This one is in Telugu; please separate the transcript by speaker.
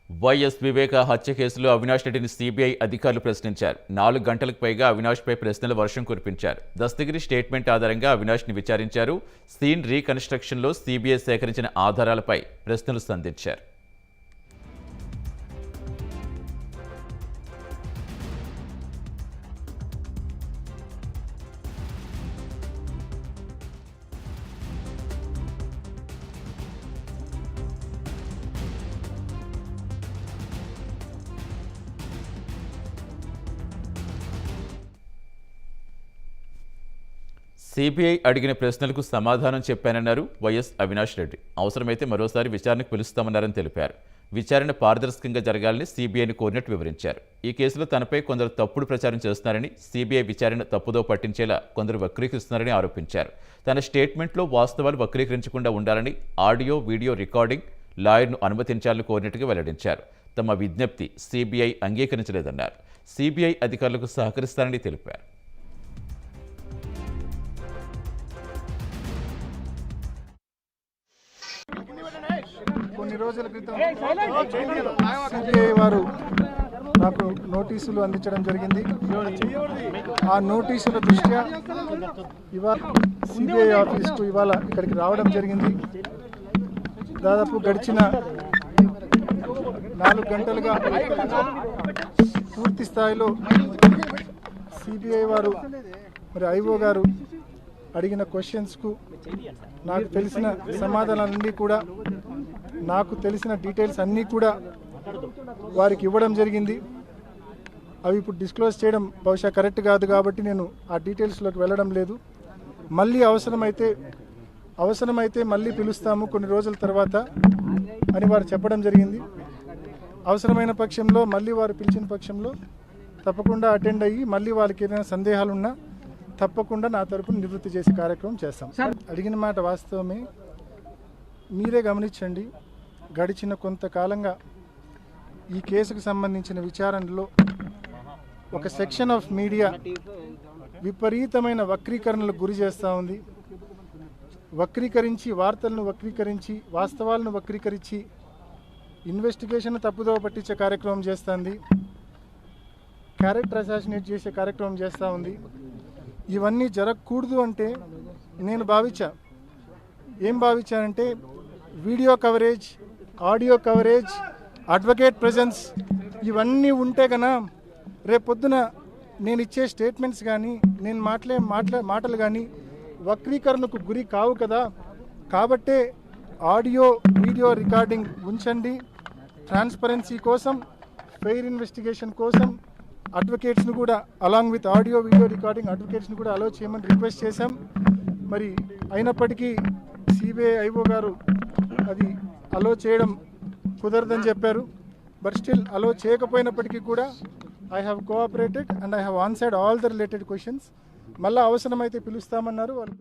Speaker 1: వైఎస్ వివేక హత్య కేసులో అవినాష్ రెడ్డిని సిబిఐ అధికారులు ప్రశ్నించారు. 4 గంటలకు పైగా అవినాష్పై ప్రశ్నల వర్షం కురిపించారు. దస్తగిరి స్టేట్మెంట్ ఆధారంగా అవినాష్ని విచారించారు. సీన్ రీకన్స్ట్రక్షన్లో సిబిఐ సేకరించిన ఆధారాలపై ప్రశ్నలు సంధించారు. సిబిఐ అడిగిన ప్రశ్నలకు సమాధానం చెప్పానన్నారు వైఎస్ అవినాష్ రెడ్డి. అవసరమైతే మరోసారి విచారణకు పిలుస్తామన్నారని తెలిపారు. విచారణ పారదర్శకంగా జరగాలని సిబిఐని కోరినట్టు వివరించారు. ఈ కేసులో తనపై కొందరు తప్పుడు ప్రచారం చేస్తున్నారని, సిబిఐ విచారణ తప్పుదో పట్టించేలా కొందరు వక్రీకరిస్తున్నారని ఆరోపించారు. తన స్టేట్మెంట్లో వాస్తవాలు వక్రీకరించకుండా ఉండాలని ఆడియో, వీడియో రికార్డింగ్ లాయర్ను అనుమతించాలని కోరినట్టుగా వెల్లడించారు. తమ విజ్ఞప్తి సిబిఐ అంగీకరించలేదన్నారు. సిబిఐ అధికారులకు సహకరిస్తారని తెలిపారు.
Speaker 2: కొన్ని రోజుల క్రితం సిబిఐ వారు నాకు నోటీసులు అందించడం జరిగింది. ఆ నోటీసుల దృష్ట్యా ఇవాళ సిబిఐ ఆఫీస్కు ఇవాళ ఇక్కడికి రావడం జరిగింది. దాదాపు గడిచిన 4 గంటలుగా పూర్తి స్థాయిలో సిబిఐ వారు మరి ఐఓ గారు అడిగిన క్వశ్చన్స్కు నాకు తెలిసిన సమాధానాలన్నీ కూడా, నాకు తెలిసిన డీటెయిల్స్ అన్నీ కూడా వారికి ఇవ్వడం జరిగింది. అవి ఇప్పుడు డిస్క్లోజ్ చేయడం బహుశా కరెక్ట్ కాదు కాబట్టి నేను ఆ డీటెయిల్స్లోకి వెళ్ళడం లేదు. మళ్ళీ అవసరమైతే మళ్ళీ పిలుస్తాము కొన్ని రోజుల తర్వాత అని వారు చెప్పడం జరిగింది. అవసరమైన పక్షంలో మళ్ళీ వారు పిలిచిన పక్షంలో తప్పకుండా అటెండ్ అయ్యి మళ్ళీ వాళ్ళకి ఏదైనా సందేహాలున్నా తప్పకుండా నా తరపున నివృత్తి చేసే కార్యక్రమం చేస్తాం. అడిగిన మాట వాస్తవమే. మీరే గమనించండి, గడిచిన కొంతకాలంగా ఈ కేసుకు సంబంధించిన విచారణలో ఒక సెక్షన్ ఆఫ్ మీడియా విపరీతమైన వక్రీకరణలకు గురి చేస్తూ ఉంది. వార్తలను వక్రీకరించి, వాస్తవాలను వక్రీకరించి ఇన్వెస్టిగేషన్ తప్పుదోవ పట్టించే కార్యక్రమం చేస్తుంది. క్యారెక్టర్ అసాసినేట్ చేసే కార్యక్రమం చేస్తూ ఉంది. ఇవన్నీ జరగకూడదు అంటే నేను ఏం భావించానంటే video coverage, audio coverage, advocate presence ఇవన్నీ ఉంటే కన్నా రేపొద్దున నేను ఇచ్చే స్టేట్మెంట్స్ కానీ, నేను మాటలు కానీ వక్రీకరణకు గురి కావు కదా. కాబట్టే ఆడియో, వీడియో రికార్డింగ్ ఉంచండి. ట్రాన్స్పరెన్సీ కోసం, ఫెయిర్ ఇన్వెస్టిగేషన్ కోసం అడ్వకేట్స్ను కూడా along with audio, video recording అడ్వకేట్స్ని కూడా అలో చేయమని రిక్వెస్ట్ చేశాం. మరి అయినప్పటికీ సిబిఐ ఐఓ గారు అది అలో చేయడం కుదరదని చెప్పారు. బట్ స్టిల్ అలో చేయకపోయినప్పటికీ కూడా I have cooperated and I have answered all the related questions. మళ్ళీ అవసరమైతే పిలుస్తామన్నారు. వాళ్ళు